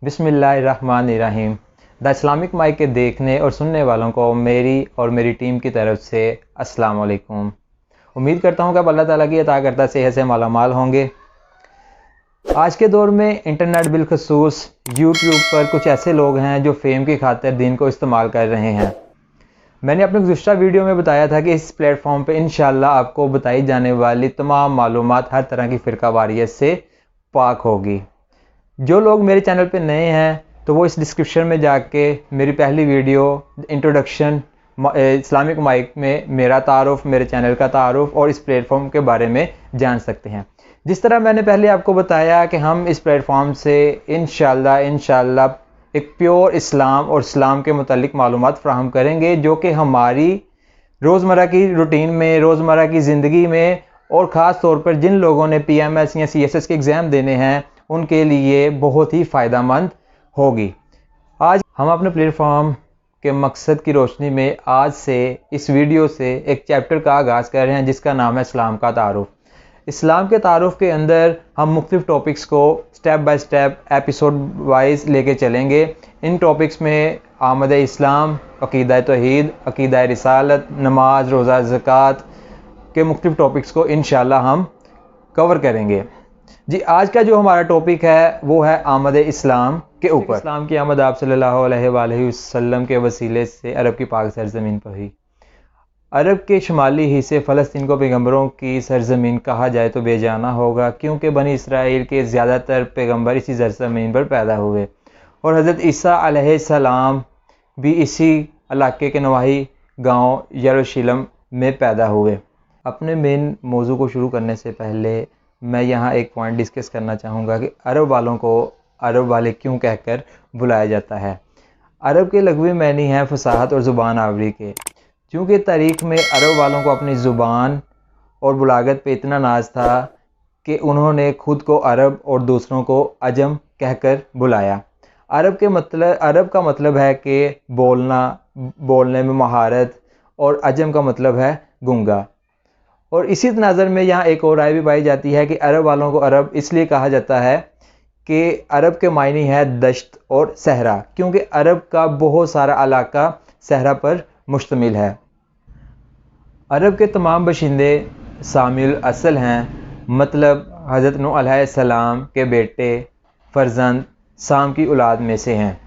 बिस्मिल्लाहिर्रहमानिर्रहीम। The Islamic mic के देखने और सुनने वालों को मेरी और मेरी टीम की तरफ से अस्सलाम वालेकुम। उम्मीद करता हूँ कि आप अल्लाह ताला की अता करता सेहत से मालामाल होंगे। आज के दौर में इंटरनेट बिलखसूस यूट्यूब पर कुछ ऐसे लोग हैं जो फेम की खातिर दीन को इस्तेमाल कर रहे हैं। मैंने अपने गुज़श्ता वीडियो में बताया था कि इस प्लेटफॉर्म पे इंशाल्लाह आपको बताई जाने वाली तमाम मालूमात हर तरह की फ़िरका वारियत से पाक होगी। जो लोग मेरे चैनल पे नए हैं तो वो इस डिस्क्रिप्शन में जाके मेरी पहली वीडियो इंट्रोडक्शन इस्लामिक माइक में मेरा तारुफ, मेरे चैनल का तारुफ और इस प्लेटफॉर्म के बारे में जान सकते हैं। जिस तरह मैंने पहले आपको बताया कि हम इस प्लेटफॉर्म से इंशाल्लाह एक प्योर इस्लाम और इस्लाम के मुतालिक मालूमात फ़राहम करेंगे जो कि हमारी रोज़मर्रा की रूटीन में, रोज़मर्रा की ज़िंदगी में और ख़ास तौर पर जिन लोगों ने PMS या CSS के एग्ज़ाम देने हैं उनके लिए बहुत ही फ़ायदेमंद होगी। आज हम अपने प्लेटफॉर्म के मकसद की रोशनी में आज से इस वीडियो से एक चैप्टर का आगाज़ कर रहे हैं जिसका नाम है इस्लाम का तारुफ। इस्लाम के तारुफ के अंदर हम मुख्तलिफ़ टॉपिक्स को step by step episode wise लेके चलेंगे। इन टॉपिक्स में आमद इस्लाम, अक़ीदा तौहीद, अक़ीदा रिसालत, नमाज, रोज़ा, ज़कात के मुख्तलिफ़ टॉपिक्स को इंशाल्लाह हम कवर करेंगे। जी, आज का जो हमारा टॉपिक है वो है आमद इस्लाम के ऊपर। इस्लाम की आमद आप सल्लल्लाहु अलैहि वसल्लम के वसीले से अरब की पाक सरजमीन पर हुई। अरब के शुमाली हिस्से फ़लस्तीन को पैगम्बरों की सरजमीन कहा जाए तो बेजाना होगा, क्योंकि बनी इसराइल के ज़्यादातर पैगम्बर इसी सरजमीन पर पैदा हुए और हज़रत ईसा अलैहिस्सलाम भी इसी इलाके के नवाही गाँव यरूशलेम में पैदा हुए। अपने मेन मौजू को शुरू करने से पहले मैं यहाँ एक पॉइंट डिस्कस करना चाहूँगा कि अरब वालों को अरब वाले क्यों कहकर बुलाया जाता है। अरब के लग़वी मानी हैं फसाहत और ज़ुबान आवरी के, क्योंकि तारीख़ में अरब वालों को अपनी ज़ुबान और बुलागत पे इतना नाज था कि उन्होंने ख़ुद को अरब और दूसरों को अजम कहकर बुलाया। अरब का मतलब है कि बोलना, बोलने में महारत, और अजम का मतलब है गूंगा। और इसी तनाज़र में यहाँ एक और राय भी पाई जाती है कि अरब वालों को अरब इसलिए कहा जाता है कि अरब के मायने है दश्त और सहरा, क्योंकि अरब का बहुत सारा इलाका सहरा पर मुश्तमिल है। अरब के तमाम बशिंदे सामिल असल हैं, मतलब हज़रत नूह अलैहिस्सलाम के बेटे फ़र्जंद साम की औलाद में से हैं।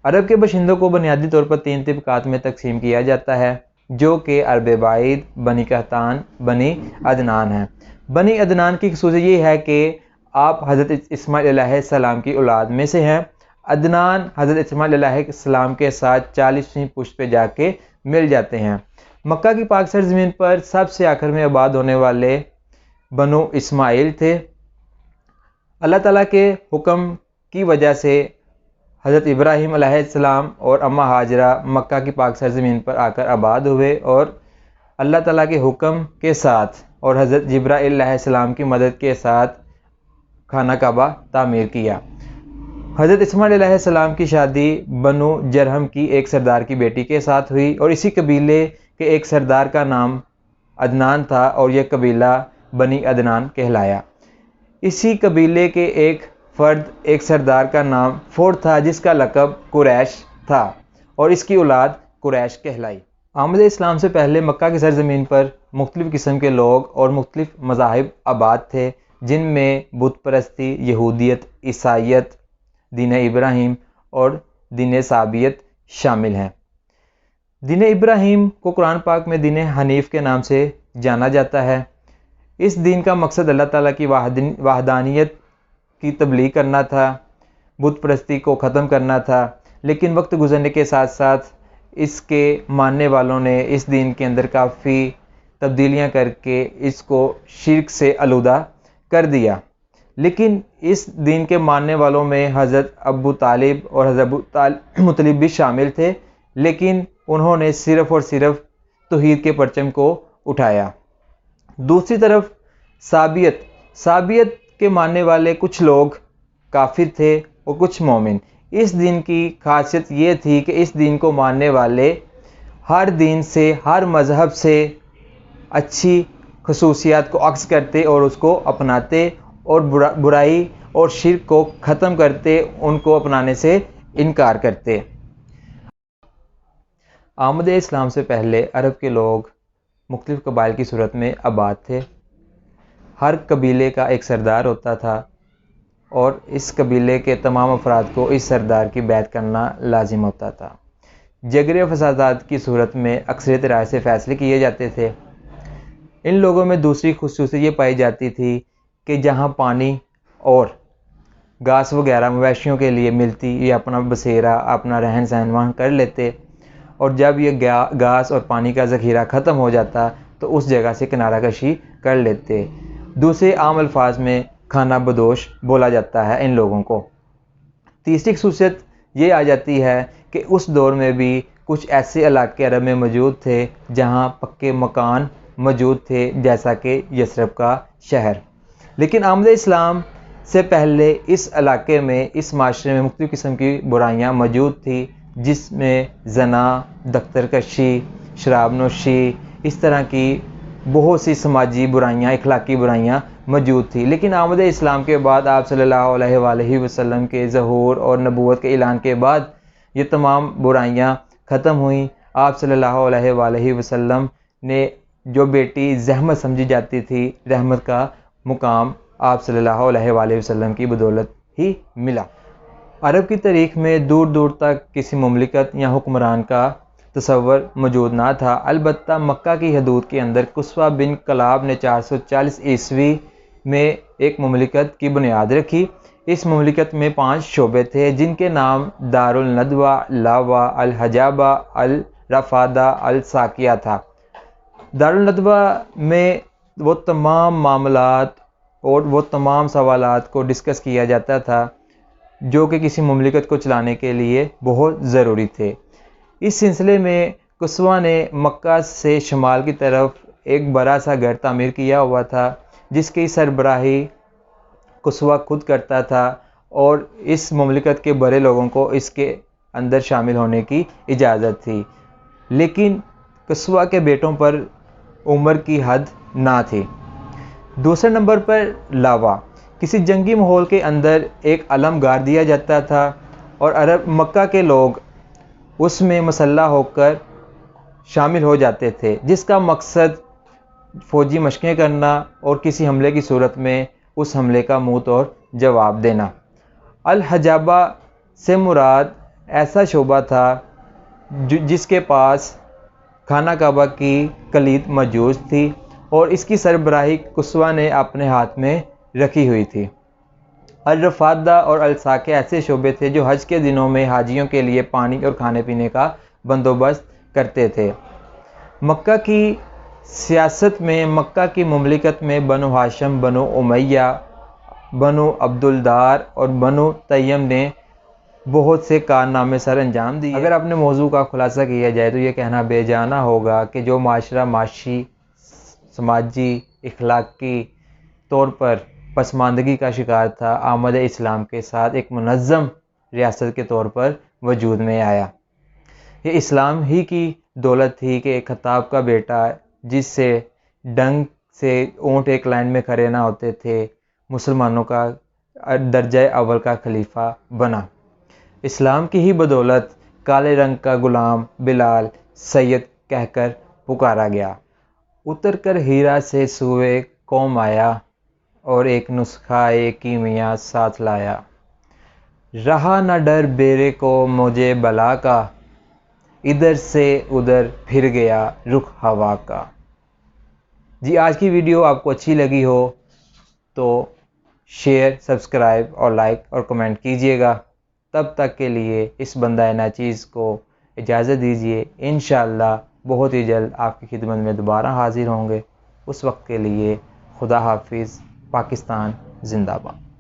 अरब के बशिंदों को बुनियादी तौर पर 3 तबक़ात में तकसीम किया जाता है, जो कि अरब बाइद, बनी कहतान, बनी अदनान हैं। बनी अदनान की ख़ुसूसियत ये है कि आप हज़रत इस्माईल अलैहिस्सलाम की औलाद में से हैं। अदनान हज़रत इस्माईल अलैहिस्सलाम के साथ 40वीं पुश्त पे जाके मिल जाते हैं। मक्का की पाक सरज़मीन पर सबसे आखिर में आबाद होने वाले बनु इस्माईल थे। अल्लाह ताला के हुक्म की वजह से हज़रत इब्राहीम अलैहिस्सलाम और अम्मा हाजरा मक्का की पाक सरज़मीन पर आकर आबाद हुए और अल्लाह ताला के हुक्म के साथ और हज़रत जिब्राईल अलैहिस्सलाम की मदद के साथ खाना काबा तामीर किया। हज़रत इस्माईल अलैहिस्सलाम की शादी बनु जरहम की एक सरदार की बेटी के साथ हुई और इसी कबीले के एक सरदार का नाम अदनान था और यह कबीला बनी अदनान कहलाया। इसी कबीले के एक फ़र्द, एक सरदार का नाम फ़ोर था जिसका लक़ब कुरैश था और इसकी औलाद कुरैश कहलाई। आमद इस्लाम से पहले मक्का की सरज़मीन पर मुख्तलिफ़ किस्म के लोग और मुख्तलिफ़ मज़ाहिब आबाद थे, जिनमें बुत परस्ती, यहूदियत, ईसाईयत, दीन इब्राहीम और दीन साबियत शामिल हैं। दीन इब्राहीम को कुरान पाक में दीन हनीफ़ के नाम से जाना जाता है। इस दीन का मकसद अल्लाह ताला की वहदानियत की तबलीग करना था, बुत परस्ती को ख़त्म करना था, लेकिन वक्त गुजरने के साथ साथ इसके मानने वालों ने इस दीन के अंदर काफ़ी तब्दीलियां करके इसको शिर्क से आलूदा कर दिया। लेकिन इस दीन के मानने वालों में हज़रत अबू तालिब और हज़रत अबू मुतलिब भी शामिल थे, लेकिन उन्होंने सिर्फ़ और सिर्फ तौहीद के परचम को उठाया। दूसरी तरफ साबियत के मानने वाले कुछ लोग काफिर थे और कुछ मोमिन। इस दीन की खासियत ये थी कि इस दीन को मानने वाले हर दीन से, हर मज़हब से अच्छी खसूसियात को अक्स करते और उसको अपनाते और बुराई اور شرک کو ختم کرتے، ان کو اپنانے سے انکار کرتے۔ آمد اسلام سے پہلے عرب کے لوگ مختلف قبائل کی صورت میں آباد تھے۔ ہر قبیلے کا ایک سردار ہوتا تھا اور اس قبیلے کے تمام افراد کو اس سردار کی بیعت کرنا لازم ہوتا تھا۔ جھگڑے و فسادات کی صورت میں اکثریت رائے سے فیصلے کیے جاتے تھے۔ ان لوگوں میں دوسری خصوصیت یہ پائی جاتی تھی کہ جہاں پانی اور گھاس وغیرہ مویشیوں کے لیے ملتی، یہ اپنا بسیرا، اپنا رہن سہن وہاں کر لیتے، اور جب یہ گھاس اور پانی کا ذخیرہ ختم ہو جاتا تو اس جگہ سے کنارہ کشی کر لیتے۔ دوسرے عام الفاظ میں کھانا بدوش بولا جاتا ہے ان لوگوں کو۔ تیسری خصوصیت یہ آ جاتی ہے کہ اس دور میں بھی کچھ ایسے علاقے عرب میں موجود تھے جہاں پکے مکان موجود تھے، جیسا کہ یثرب کا شہر۔ لیکن آمد اسلام سے پہلے اس علاقے میں، اس معاشرے میں مختلف قسم کی برائیاں موجود تھیں، جس میں زنا، دختر کشی، شراب نوشی، اس طرح کی بہت سی سماجی برائیاں، اخلاقی برائیاں موجود تھی۔ لیکن آمد اسلام کے بعد آپ صلی اللہ علیہ وآلہ وسلم کے ظہور اور نبوت کے اعلان کے بعد یہ تمام برائیاں ختم ہوئیں۔ آپ صلی اللہ علیہ وآلہ وسلم نے جو بیٹی زحمت سمجھی جاتی تھی، رحمت کا مقام آپ صلی اللہ علیہ وآلہ وسلم کی بدولت ہی ملا۔ عرب کی تاریخ میں دور دور تک کسی مملکت یا حکمران کا تصور موجود نہ تھا، البتہ مکہ کی حدود کے اندر قصوہ بن کلاب نے 440 عیسوی میں ایک مملکت کی بنیاد رکھی۔ اس مملکت میں 5 شعبے تھے جن کے نام دار الندوہ، لاوا، الحجابہ، الرفادہ، الساقیہ تھا۔ دار الندوہ میں وہ تمام معاملات اور وہ تمام سوالات کو ڈسکس کیا جاتا تھا جو کہ کسی مملکت کو چلانے کے لیے بہت ضروری تھے۔ اس سلسلے میں قصوہ نے مکہ سے شمال کی طرف ایک بڑا سا گھر تعمیر کیا ہوا تھا جس کی سربراہی قصوہ خود کرتا تھا، اور اس مملکت کے بڑے لوگوں کو اس کے اندر شامل ہونے کی اجازت تھی، لیکن قصوہ کے بیٹوں پر عمر کی حد نہ تھی۔ دوسرے نمبر پر لاوا، کسی جنگی ماحول کے اندر ایک علم گاڑ دیا جاتا تھا اور عرب مکہ کے لوگ اس میں مسلح ہو کر شامل ہو جاتے تھے، جس کا مقصد فوجی مشقیں کرنا اور کسی حملے کی صورت میں اس حملے کا منہ توڑ جواب دینا۔ الحجابہ سے مراد ایسا شعبہ تھا جس کے پاس خانہ کعبہ کی کلید موجود تھی اور اس کی سربراہی قصوہ نے اپنے ہاتھ میں رکھی ہوئی تھی۔ الرفادہ اور الساقیہ ایسے شعبے تھے جو حج کے دنوں میں حاجیوں کے لیے پانی اور کھانے پینے کا بندوبست کرتے تھے۔ مکہ کی سیاست میں، مکہ کی مملکت میں بنو ہاشم، بنو امیہ، بنو عبدالدار اور بنو تیم نے بہت سے کارنامے سر انجام دیے۔ اگر اپنے موضوع کا خلاصہ کیا جائے تو یہ کہنا بے جانا ہوگا کہ جو معاشرہ معاشی، سماجی، اخلاقی طور پر پسماندگی کا شکار تھا، آمد اسلام کے ساتھ ایک منظم ریاست کے طور پر وجود میں آیا۔ یہ اسلام ہی کی دولت تھی کہ ایک خطاب کا بیٹا جس سے ڈنگ سے اونٹ ایک لائن میں کھڑے نہ ہوتے تھے، مسلمانوں کا درجہ اول کا خلیفہ بنا۔ اسلام کی ہی بدولت کالے رنگ کا غلام بلال سید کہہ کر پکارا گیا۔ اتر کر ہیرا سے سوئے قوم آیا اور ایک نسخہ کیمیا ساتھ لایا۔ رہا نہ ڈر بیرے کو مجھے بلا کا، ادھر سے ادھر پھر گیا رخ ہوا کا۔ جی آج کی ویڈیو آپ کو اچھی لگی ہو تو شیئر، سبسکرائب اور لائک اور کمنٹ کیجیے گا۔ تب تک کے لیے اس بندہ ناچیز کو اجازت دیجیے۔ انشاءاللہ بہت ہی جلد آپ کی خدمت میں دوبارہ حاضر ہوں گے۔ اس وقت کے لیے خدا حافظ۔ پاکستان زندہ باد۔